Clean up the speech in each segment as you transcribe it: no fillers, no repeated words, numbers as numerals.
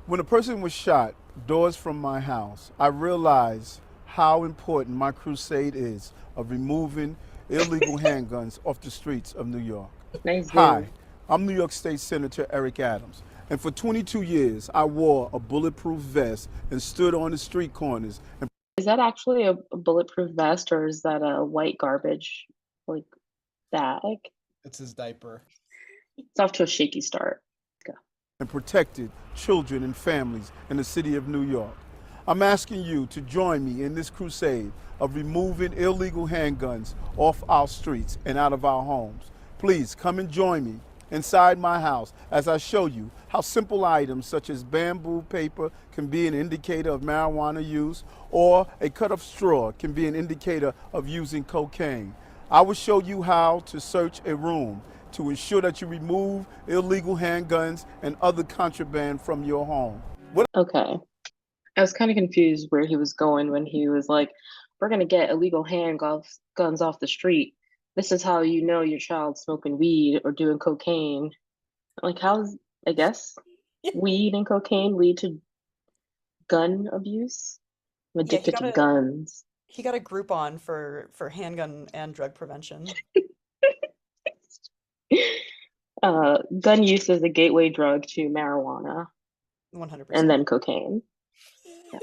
When a person was shot doors from my house, I realized how important my crusade is of removing illegal handguns off the streets of New York. Nice Hi, dude. I'm New York State Senator Eric Adams, and for 22 years I wore a bulletproof vest and stood on the street corners and Is that actually a bulletproof vest or is that a white garbage like bag? It's his diaper. It's off to a shaky start. Let's go. protected children and families in the city of New York. I'm asking you to join me in this crusade of removing illegal handguns off our streets and out of our homes. Please come and join me inside my house as I show you how simple items such as bamboo paper can be an indicator of marijuana use, or a cut of straw can be an indicator of using cocaine. I will show you how to search a room to ensure that you remove illegal handguns and other contraband from your home. Okay. I was kind of confused where he was going when he was like, we're gonna get illegal guns off the street. This is how you know your child's smoking weed or doing cocaine. Like how's I guess weed and cocaine lead to gun abuse? I'm Yeah, addicted to guns. he got a Groupon for handgun and drug prevention. Gun use is a gateway drug to marijuana 100%. and then cocaine. Yeah.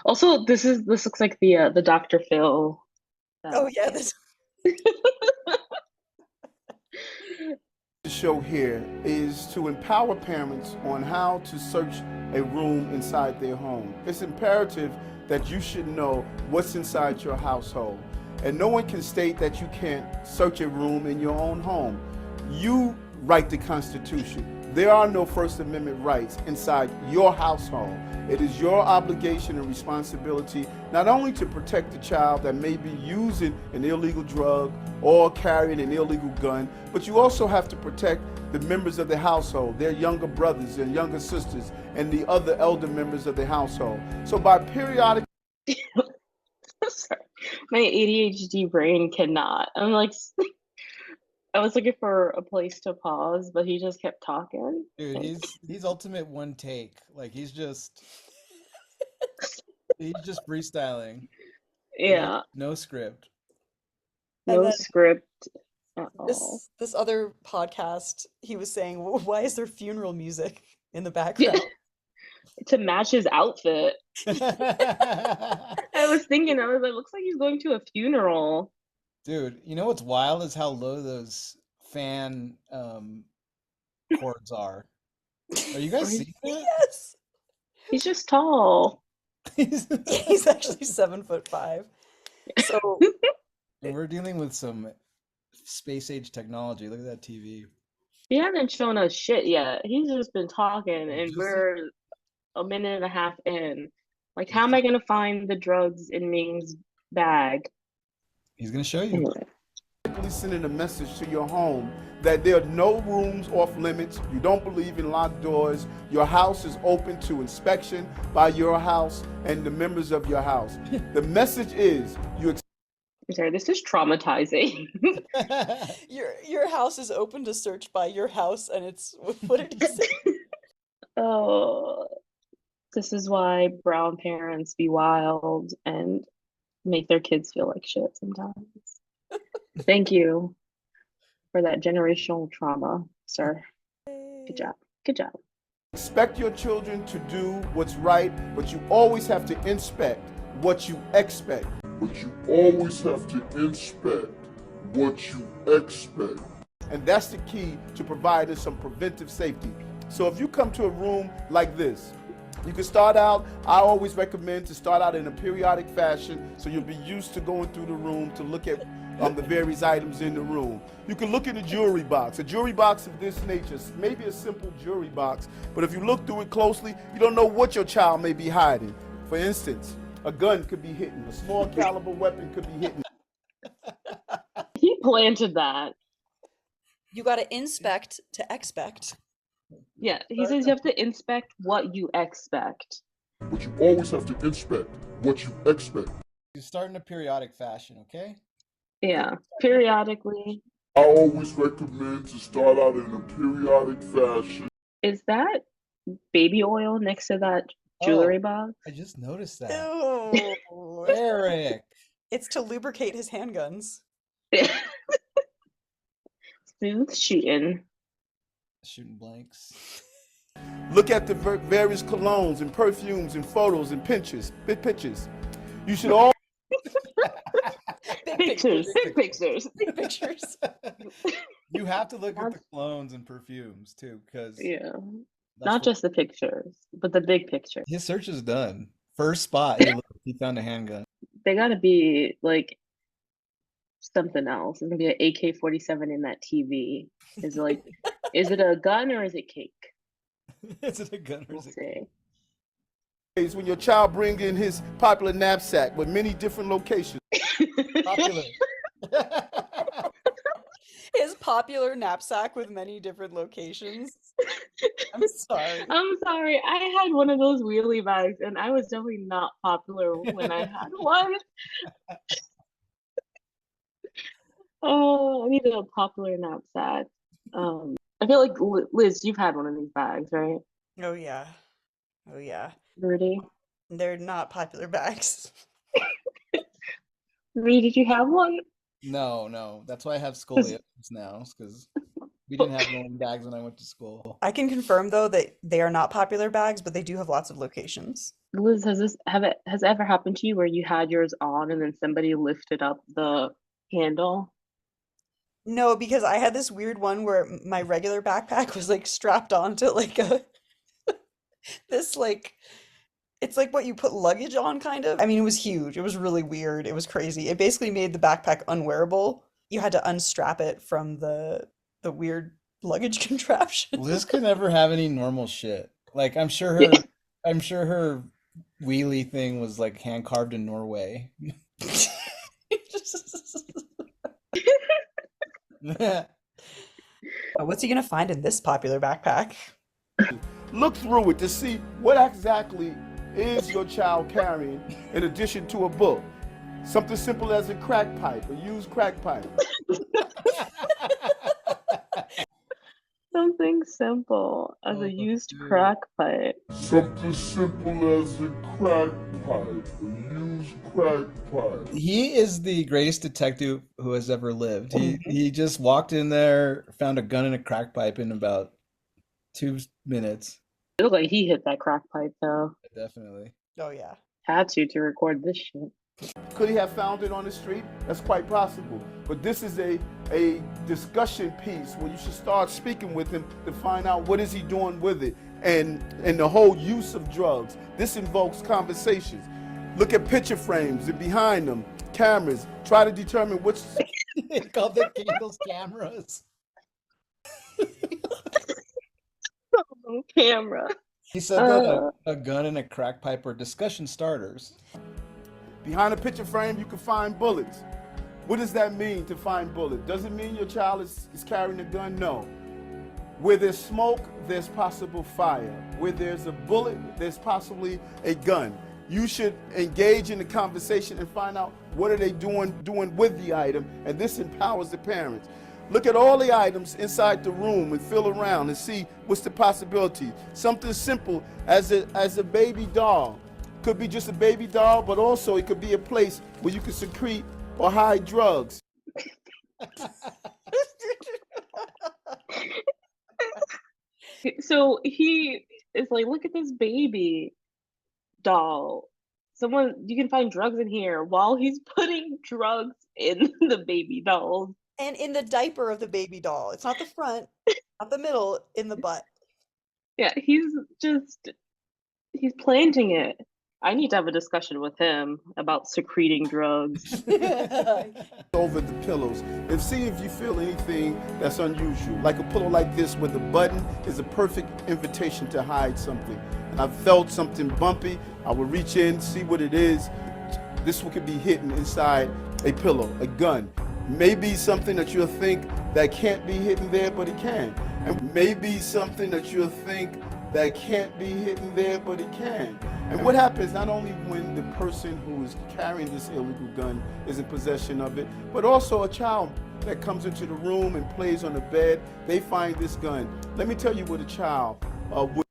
Also, this looks like the Dr. Phil. Oh yeah, this The show here is to empower parents on how to search a room inside their home. It's imperative that you should know what's inside your household. And no one can state that you can't search a room in your own home. You write the Constitution. There are no First Amendment rights inside your household. It is your obligation and responsibility not only to protect the child that may be using an illegal drug or carrying an illegal gun, but you also have to protect the members of the household, their younger brothers and younger sisters, and the other elder members of the household. So by periodic Sorry. My ADHD brain cannot. I'm like, I was looking for a place to pause, but he just kept talking. Dude, he's ultimate one take. Like he's just freestyling. Yeah, No script. And no then script at all. this other podcast, he was saying, why is there funeral music in the background? To match his outfit. I was thinking, I was like, looks like he's going to a funeral. Dude, you know what's wild is how low those fan cords are. Are you guys seeing that? Yes. He's just tall. He's actually 7'5". So And we're dealing with some space age technology. Look at that TV. He hasn't shown us shit yet. He's just been talking, and Just- we're a minute and a half in. Like, how am I gonna find the drugs in Ming's bag? He's gonna show you. Anyway. sending a message to your home that there are no rooms off limits, you don't believe in locked doors, your house is open to inspection by your house and the members of your house. The message is you I'm sorry, this is traumatizing. your house is open to search by your house, and it's what did he say? Oh, this is why brown parents be wild and make their kids feel like shit sometimes. Thank you for that generational trauma, sir. Good job. Good job. expect your children to do what's right, but you always have to inspect what you expect. But you always have to inspect what you expect. And that's the key to providing some preventive safety. So if you come to a room like this, you can start out, I always recommend to start out in a periodic fashion so you'll be used to going through the room to look at the various items in the room. You can look in the jewelry box. A jewelry box of this nature, maybe a simple jewelry box, but if you look through it closely, you don't know what your child may be hiding. For instance, a gun could be hidden, a small caliber weapon could be hidden. He planted that. You got to inspect to expect. Yeah, he says you have to inspect what you expect. But you always have to inspect what you expect. You start in a periodic fashion, okay? Yeah, periodically. I always recommend to start out in a periodic fashion. Is that baby oil next to that jewelry box. I just noticed that. Ew. Eric. It's to lubricate his handguns. Smooth shooting. Shooting blanks. Look at the various colognes and perfumes and photos and pictures. You should all Pictures. Big pictures. You have to look at the colognes and perfumes too, because Yeah. Not just the pictures, but the big picture. his search is done. First spot, he found a handgun. They gotta be like something else. It's gonna be an AK-47 in that TV. Is it a gun or is it cake? Is it a gun or We'll is it see. is when your child brings in his popular knapsack with many different locations. popular? His popular knapsack with many different locations. I'm sorry. I'm sorry. I had one of those wheelie bags, and I was definitely not popular when I had one. Oh, I needed a popular knapsack. I feel like Liz, you've had one of these bags, right? Oh yeah. Oh yeah. Rudy, They're not popular bags. Rudy, did you have one? No. That's why I have scoliosis now, because we didn't have rolling bags when I went to school. I can confirm though that they are not popular bags, but they do have lots of locations. Liz, has it ever happened to you where you had yours on and then somebody lifted up the handle? No, because I had this weird one where my regular backpack was like strapped onto like a this like it's like what you put luggage on kind of. I mean, it was huge. It was really weird. It was crazy. It basically made the backpack unwearable. You had to unstrap it from the weird luggage contraption. Liz could never have any normal shit. Like I'm sure her wheelie thing was like hand carved in Norway. What's he gonna find in this popular backpack? Look through it to see what exactly is your child carrying in addition to a book. Something simple as a crack pipe, a used crack pipe. Something simple as a used crack pipe. Something simple as a crack pipe, a used crack pipe. He is the greatest detective who has ever lived. He just walked in there, found a gun and a crack pipe in about 2 minutes. It looked like he hit that crack pipe though. Definitely. Oh yeah. Had to record this shit. Could he have found it on the street? That's quite possible. But this is a discussion piece where you should start speaking with him to find out what is he doing with it and the whole use of drugs. This invokes conversations. Look at picture frames and behind them, cameras. Try to determine which. They call the candles cameras. Camera. He said that a gun and a crack pipe are discussion starters. Behind a picture frame, you can find bullets. What does that mean to find bullets? Does it mean your child is carrying a gun? No. Where there's smoke, there's possible fire. Where there's a bullet, there's possibly a gun. You should engage in the conversation and find out what are they doing with the item, and this empowers the parents. Look at all the items inside the room and feel around and see what's the possibility. Something simple as a baby doll. Could be just a baby doll, but also it could be a place where you can secrete or hide drugs. So he is like, look at this baby doll. You can find drugs in here while he's putting drugs in the baby dolls. And in the diaper of the baby doll. It's not the front, not the middle, in the butt. Yeah, he's planting it. I need to have a discussion with him about secreting drugs. Over the pillows and see if you feel anything that's unusual. Like a pillow like this where the button is a perfect invitation to hide something. And I felt something bumpy. I would reach in, see what it is. This one could be hidden inside a pillow, a gun. Maybe something that you'll think that can't be hidden there, but it can. And maybe something that you'll think that can't be hidden there, but it can. And what happens not only when the person who is carrying this illegal gun is in possession of it, but also a child that comes into the room and plays on the bed, they find this gun. Let me tell you what a child would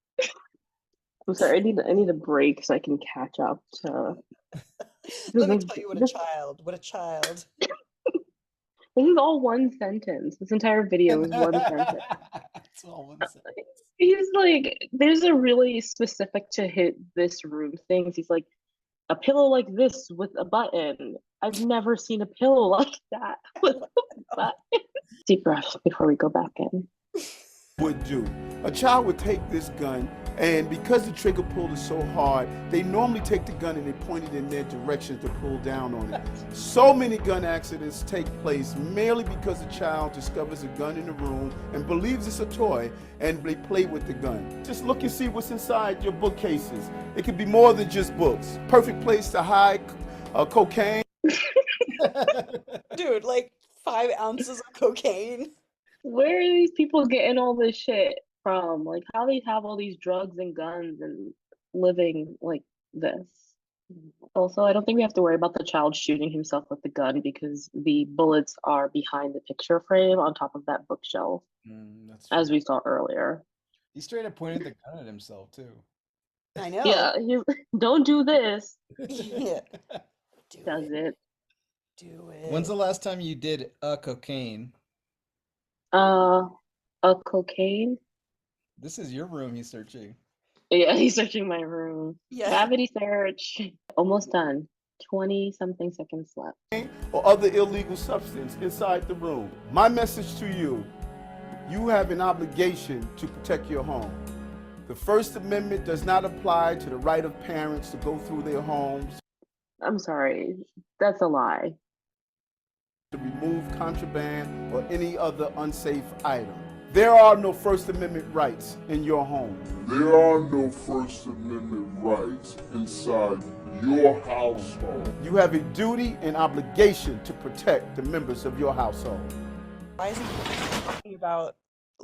I'm sorry, I need a break so I can catch up to Let me this, tell you this what a child. this is all one sentence. This entire video is one sentence. It's all one sentence. He's like, there's a really specific to hit this room things. He's like, a pillow like this with a button. I've never seen a pillow like that with a button. Deep breath before we go back in. Would do. A child would take this gun, and because the trigger pull is so hard, they normally take the gun and they point it in their direction to pull down on it. So many gun accidents take place merely because a child discovers a gun in the room and believes it's a toy, and they play with the gun. Just look and see what's inside your bookcases. It could be more than just books. Perfect place to hide cocaine. Dude, like 5 ounces of cocaine. Where are these people getting all this shit from? Like, how they have all these drugs and guns and living like this? Also, I don't think we have to worry about the child shooting himself with the gun because the bullets are behind the picture frame on top of that bookshelf, That's as true. we saw earlier. He straight up pointed the gun at himself too. I know. Yeah, don't do this. Yeah. Does it? Do it. When's the last time you did a cocaine? A cocaine? This is your room he's searching. Yeah, he's searching my room. Yeah. Gravity search. Almost done. 20 something seconds left. Or other illegal substance inside the room. My message to you, you have an obligation to protect your home. The First Amendment does not apply to the right of parents to go through their homes, I'm sorry. That's a lie. to remove contraband or any other unsafe item. There are no First Amendment rights in your home. There are no First Amendment rights inside your household. You have a duty and obligation to protect the members of your household. Why isn't he talking about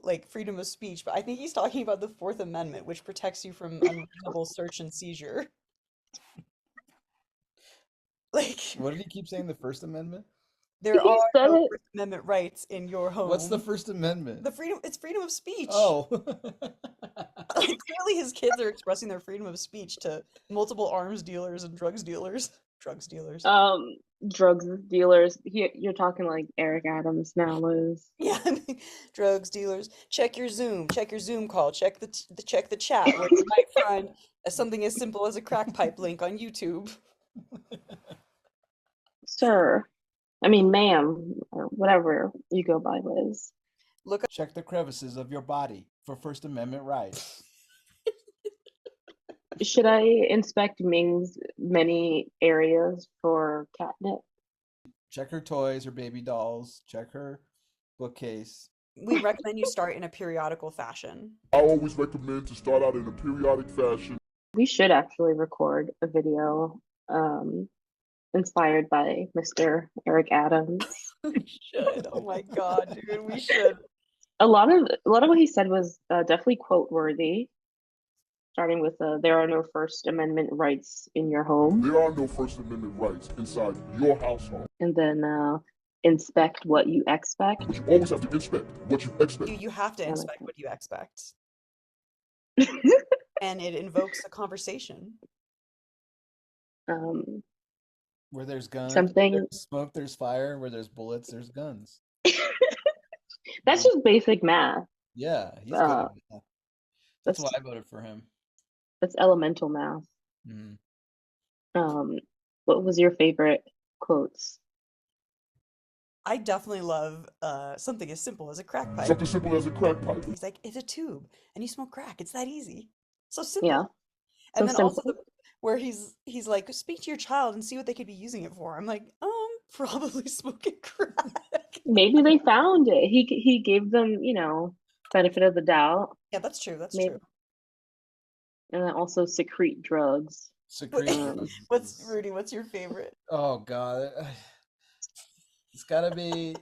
like freedom of speech? But I think he's talking about the Fourth Amendment, which protects you from unreasonable search and seizure. Like, What did he keep saying? The First Amendment? there He are said no it. First Amendment rights in your home. What's the First Amendment? It's freedom of speech. Oh. Like, clearly his kids are expressing their freedom of speech to multiple arms dealers and drugs dealers. Drugs dealers. Drugs dealers. You're talking like Eric Adams now, Liz. Yeah, I mean, drugs dealers. Check your Zoom call. Check the chat where you might find something as simple as a crack pipe link on YouTube. Sir. I mean, ma'am, or whatever you go by, Liz. Check the crevices of your body for First Amendment rights. Should I inspect Ming's many areas for catnip? Check her toys, her baby dolls. Check her bookcase. We recommend you start in a periodical fashion. I always recommend to start out in a periodic fashion. We should actually record a video inspired by Mr. Eric Adams. We should. Oh my god, dude, we should. A lot of what he said was definitely quote worthy. Starting with there are no First Amendment rights in your home. There are no First Amendment rights inside your household. And then inspect what you expect. But you always have to inspect what you expect. You have to inspect what you expect. And it invokes a conversation. Where there's guns, Something- where there's smoke, there's fire. Where there's bullets, there's guns. That's just basic math. Yeah, he's good at that. That's That's why I voted for him. That's elemental math. Mhm. What was your favorite quotes? I definitely love something as simple as a crack pipe. Something simple as a crack pipe. He's like, it's a tube, and you smoke crack. It's that easy. So simple. Yeah. And So then also simple. where he's like, speak to your child and see what they could be using it for. I'm like, probably smoking crack. Maybe they found it. He gave them, benefit of the doubt. Yeah, that's true. That's Maybe. true. And then also secrete drugs. Secret. Rudy, what's your favorite? Oh God, it's gotta be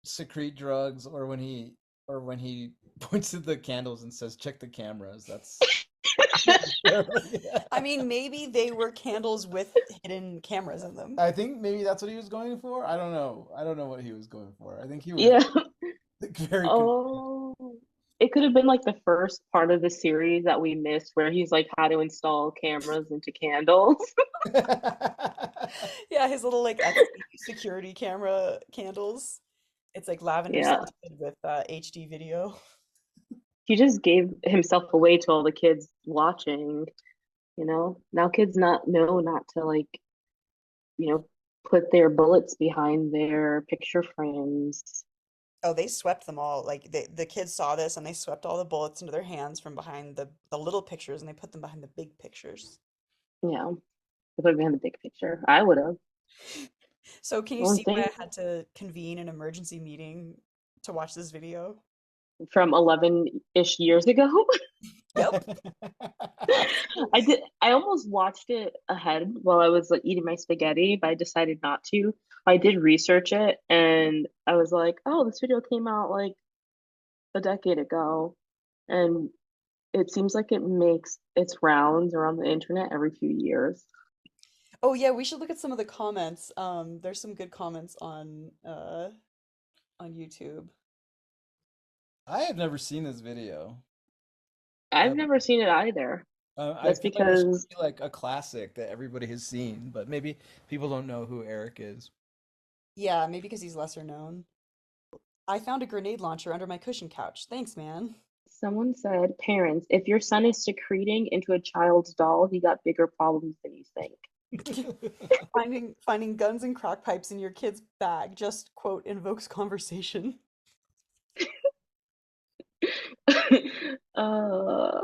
secrete drugs, or when he points to the candles and says, "Check the cameras." That's. I mean, maybe they were candles with hidden cameras in them. I think maybe that's what he was going for. I don't know. I don't know what he was going for. I think he was Yeah. very. Oh. it could have been like the first part of the series that we missed where he's like how to install cameras into candles. Yeah, his little like Etsy security camera candles. It's like lavender Yeah. scented with HD video. He just gave himself away to all the kids watching, you know? Now kids not know not to like, you know, put their bullets behind their picture frames. Oh, they swept them all. Like the kids saw this and they swept all the bullets into their hands from behind the little pictures and they put them behind the big pictures. Yeah. They put it behind the big picture. I would have. So can you One see why thing I had to convene an emergency meeting to watch this video? from 11-ish years ago. Yep. I almost watched it ahead while I was like eating my spaghetti, but I decided not to. I did research it and I was like, oh, this video came out like a decade ago. And it seems like it makes its rounds around the internet every few years. Oh yeah, we should look at some of the comments. There's some good comments on YouTube. I have never seen this video. I've never seen it either. I That's feel like it should because be like a classic that everybody has seen, but maybe people don't know who Eric is. Yeah, maybe because he's lesser known. I found a grenade launcher under my cushion couch. Thanks, man. someone said, parents, if your son is secreting into a child's doll, he got bigger problems than you think. Finding guns and crack pipes in your kid's bag just quote invokes conversation. uh,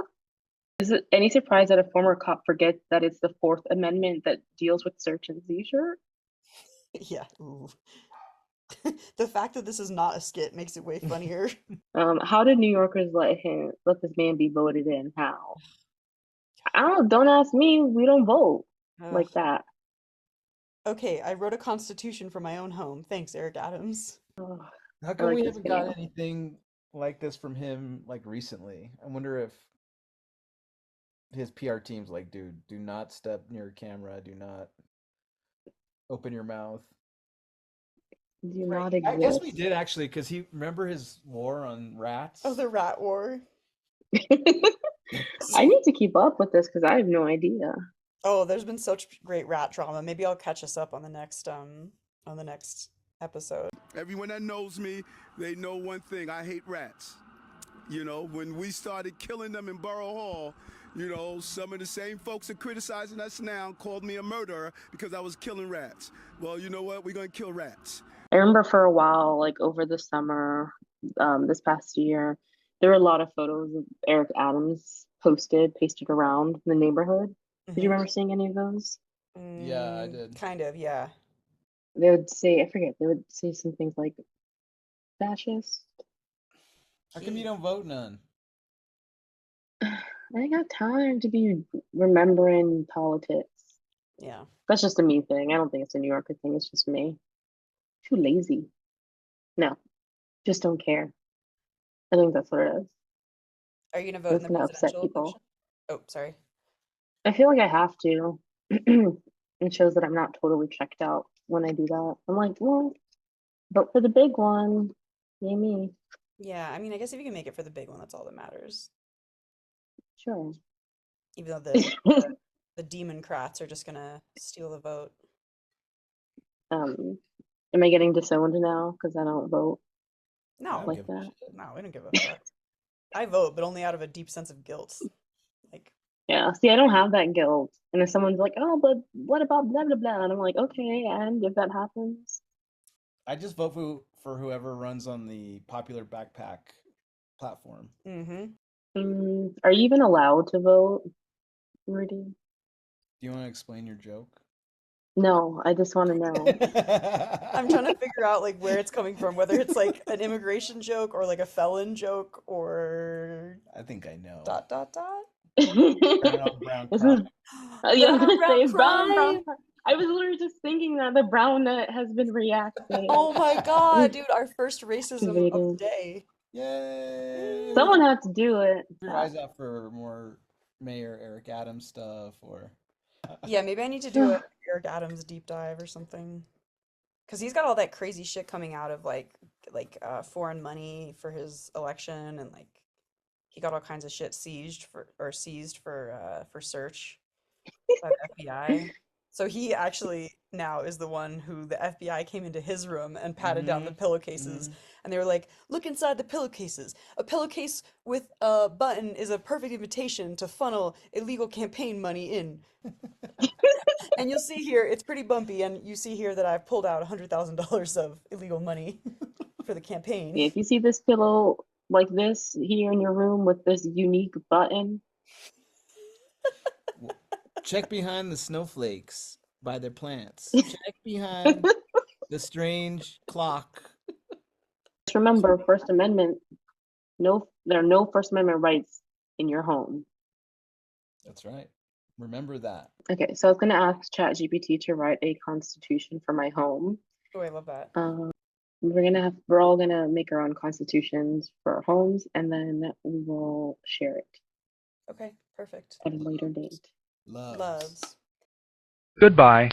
is it any surprise that a former cop forgets that it's the Fourth Amendment that deals with search and seizure? Yeah. Ooh. The fact that this is not a skit makes it way funnier. How did New Yorkers let this man be voted in? How? I don't ask me. We don't vote like Ugh. that. Okay, I wrote a constitution for my own home. Thanks, Eric Adams. Ugh, How I come like we this haven't got video. anything like this from him like recently? I wonder if his PR team's like, dude, do not step near a camera, do not open your mouth. Do Right. not I guess we exist. did actually, because he remember his war on rats. Oh, the rat war. I need to keep up with this because I have no idea. Oh, there's been such great rat drama. Maybe I'll catch us up on the next episode. Everyone that knows me, they know one thing. I hate rats. You know, when we started killing them in Borough Hall, you know, some of the same folks are criticizing us now called me a murderer because I was killing rats. Well, you know what? We're going to kill rats. I remember for a while, like over the summer, this past year, there were a lot of photos of Eric Adams pasted around the neighborhood. Did you Mhm. remember seeing any of those? Yeah, I did. Kind of, yeah. They would say, I forget, they would say some things like fascist. How come you don't vote none? I ain't got time to be remembering politics. Yeah. That's just a me thing. I don't think it's a New Yorker thing. It's just me. Too lazy. No, just don't care. I think that's what it is. Are you gonna vote in It's the gonna upset presidential people. election? Oh, sorry. I feel like I have to. It shows that I'm not totally checked out when I do that. I'm like, well, vote for the big one. Yay me. Yeah, I mean, I guess if you can make it for the big one, that's all that matters. Sure. Even though the Democrats are just gonna steal the vote. Am I getting disowned now because I don't vote I No, don't like give a that? shit. no, we don't give a fuck. I vote, but only out of a deep sense of guilt. Like, Yeah. See, I don't have that guilt. And if someone's like, oh, but what about blah blah blah? And I'm like, okay, and if that happens, I just vote for whoever runs on the popular backpack platform. are you even allowed to vote, Rudy? Do you want to explain your joke? No, I just want to know. I'm trying to figure out like where it's coming from, whether it's like an immigration joke or like a felon joke or I think I know. dot dot dot. Brown on brown This crime. is yeah, I was gonna Brown say brown crime. crime. I was literally just thinking that the brown net has been reacting. Oh my god, dude, our first racism of the Activated. day. Yay! Someone had to do it. Keep your eyes out for more Mayor Eric Adams stuff, or Yeah, maybe I need to do a Eric Adams deep dive or something. Because he's got all that crazy shit coming out of like foreign money for his election and like he got all kinds of shit seized for search by the FBI. So he actually now is the one who the FBI came into his room and patted down the pillowcases, and they were like, "Look inside the pillowcases. A pillowcase with a button is a perfect invitation to funnel illegal campaign money in." And you'll see here, it's pretty bumpy, and you see here that I've pulled out $100,000 of illegal money for the campaign. Yeah, if you see this pillow like this here in your room with this unique button, Check behind the snowflakes by their plants. Check behind the strange clock. just remember First Amendment. No, there are no First Amendment rights in your home. That's right. Remember that. Okay, so I was gonna ask ChatGPT to write a constitution for my home. Oh, I love that. We're all gonna make our own constitutions for our homes, and then we will share it Okay, perfect. at a later date. Loves. Loves. Goodbye.